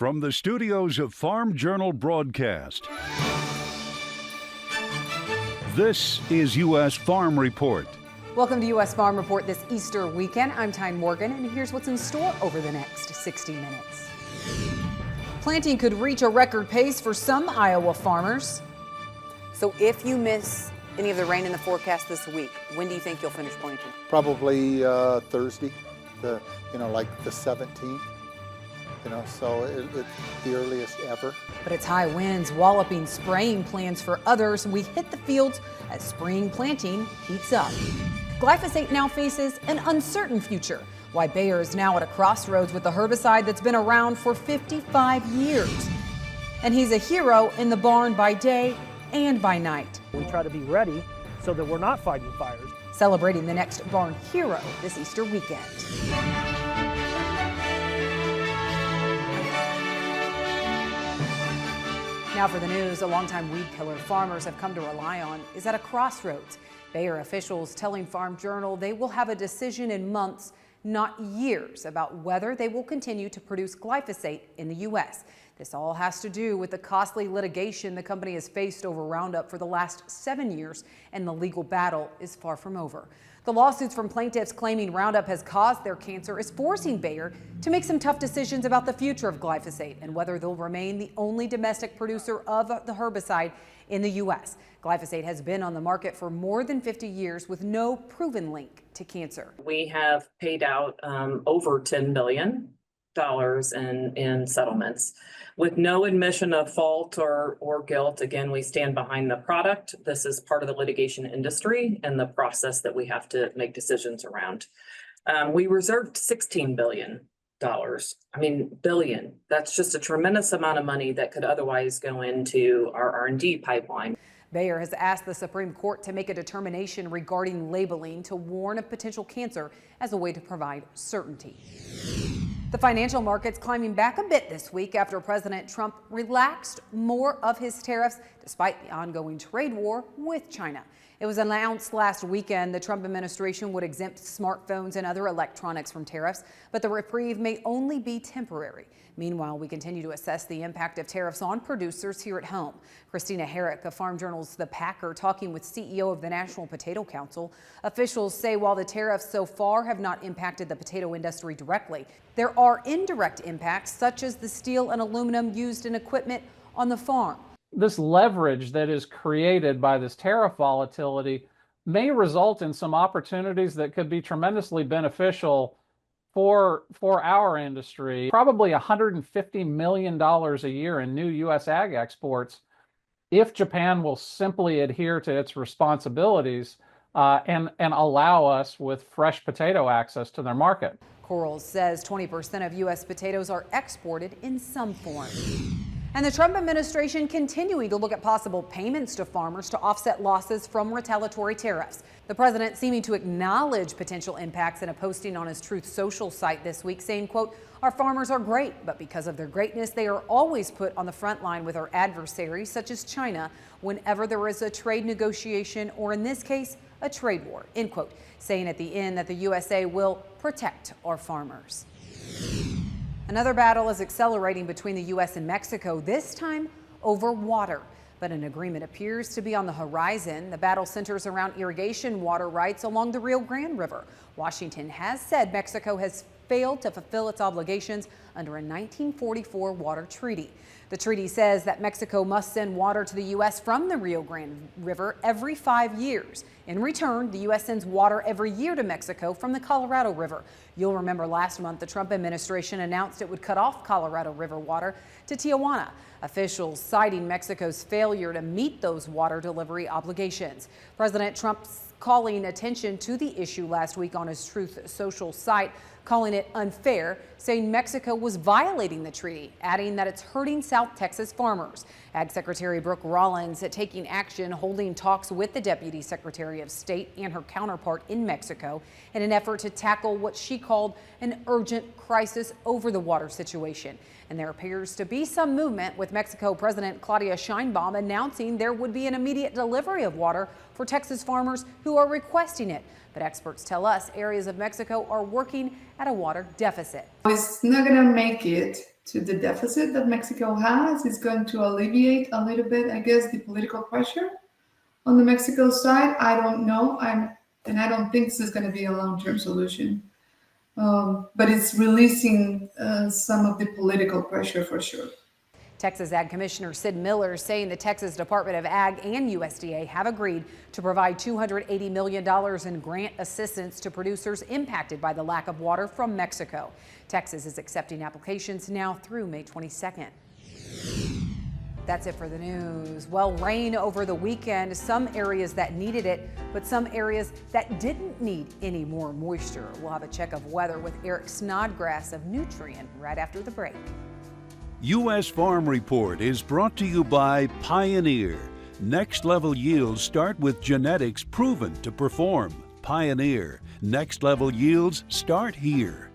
From the studios of Farm Journal Broadcast, this is U.S. Farm Report. Welcome to U.S. Farm Report this Easter weekend. I'm Tyne Morgan, and here's what's in store over the next 60 minutes. Planting could reach a record pace for some Iowa farmers. So if you miss any of the rain in the forecast this week, when do you think you'll finish planting? Probably Thursday, like the 17th. So it's the earliest ever. But it's high winds walloping spraying plans for others. We hit the fields as spring planting heats up. Glyphosate now faces an uncertain future. Why Bayer is now at a crossroads with the herbicide that's been around for 55 years. And he's a hero in the barn by day and by night. We try to be ready so that we're not fighting fires. Celebrating the next barn hero this Easter weekend. Now for the news, a longtime weed killer farmers have come to rely on is at a crossroads. Bayer officials telling Farm Journal they will have a decision in months, not years, about whether they will continue to produce glyphosate in the U.S. This all has to do with the costly litigation the company has faced over Roundup for the last 7 years, and the legal battle is far from over. The lawsuits from plaintiffs claiming Roundup has caused their cancer is forcing Bayer to make some tough decisions about the future of glyphosate and whether they'll remain the only domestic producer of the herbicide in the U.S. Glyphosate has been on the market for more than 50 years with no proven link to cancer. We have paid out over $10 billion in settlements with no admission of fault or guilt. Again, we stand behind the product. This is part of the litigation industry and the process that we have to make decisions around. We reserved $16 billion. Billion. That's just a tremendous amount of money that could otherwise go into our R&D pipeline. Bayer has asked the Supreme Court to make a determination regarding labeling to warn of potential cancer as a way to provide certainty. The financial markets climbing back a bit this week after President Trump relaxed more of his tariffs despite the ongoing trade war with China. It was announced last weekend the Trump administration would exempt smartphones and other electronics from tariffs, but the reprieve may only be temporary. Meanwhile, we continue to assess the impact of tariffs on producers here at home. Christina Herrick of Farm Journal's The Packer talking with CEO of the National Potato Council. Officials say while the tariffs so far have not impacted the potato industry directly, there are indirect impacts such as the steel and aluminum used in equipment on the farm. This leverage that is created by this tariff volatility may result in some opportunities that could be tremendously beneficial for our industry. Probably $150 million a year in new U.S. ag exports if Japan will simply adhere to its responsibilities and allow us with fresh potato access to their market. Corals says 20% of U.S. potatoes are exported in some form. And the Trump administration continuing to look at possible payments to farmers to offset losses from retaliatory tariffs. The president seeming to acknowledge potential impacts in a posting on his Truth Social site this week, saying, quote, "Our farmers are great, but because of their greatness, they are always put on the front line with our adversaries, such as China, whenever there is a trade negotiation or, in this case, a trade war," end quote, saying at the end that the USA will protect our farmers. Another battle is accelerating between the U.S. and Mexico, this time over water. But an agreement appears to be on the horizon. The battle centers around irrigation water rights along the Rio Grande River. Washington has said Mexico has failed to fulfill its obligations under a 1944 water treaty. The treaty says that Mexico must send water to the U.S. from the Rio Grande River every 5 years. In return, the U.S. sends water every year to Mexico from the Colorado River. You'll remember last month the Trump administration announced it would cut off Colorado River water to Tijuana. Officials citing Mexico's failure to meet those water delivery obligations. President Trump's calling attention to the issue last week on his Truth Social site, calling it unfair, saying Mexico was violating the treaty, adding that it's hurting South Texas farmers. Ag Secretary Brooke Rollins taking action, holding talks with the Deputy Secretary of State and her counterpart in Mexico in an effort to tackle what she called an urgent crisis over the water situation. And there appears to be some movement with Mexico President Claudia Sheinbaum announcing there would be an immediate delivery of water for Texas farmers who are requesting it. But experts tell us areas of Mexico are working at a water deficit. It's not going to make it to the deficit that Mexico has. It's going to alleviate a little bit, I guess, the political pressure on the Mexico side. I don't know. And I don't think this is going to be a long-term solution. But it's releasing some of the political pressure for sure. Texas Ag Commissioner Sid Miller saying the Texas Department of Ag and USDA have agreed to provide $280 million in grant assistance to producers impacted by the lack of water from Mexico. Texas is accepting applications now through May 22nd. That's it for the news. Well, rain over the weekend, some areas that needed it, but some areas that didn't need any more moisture. We'll have a check of weather with Eric Snodgrass of Nutrient right after the break. U.S. Farm Report is brought to you by Pioneer. Next level yields start with genetics proven to perform. Pioneer. Next level yields start here.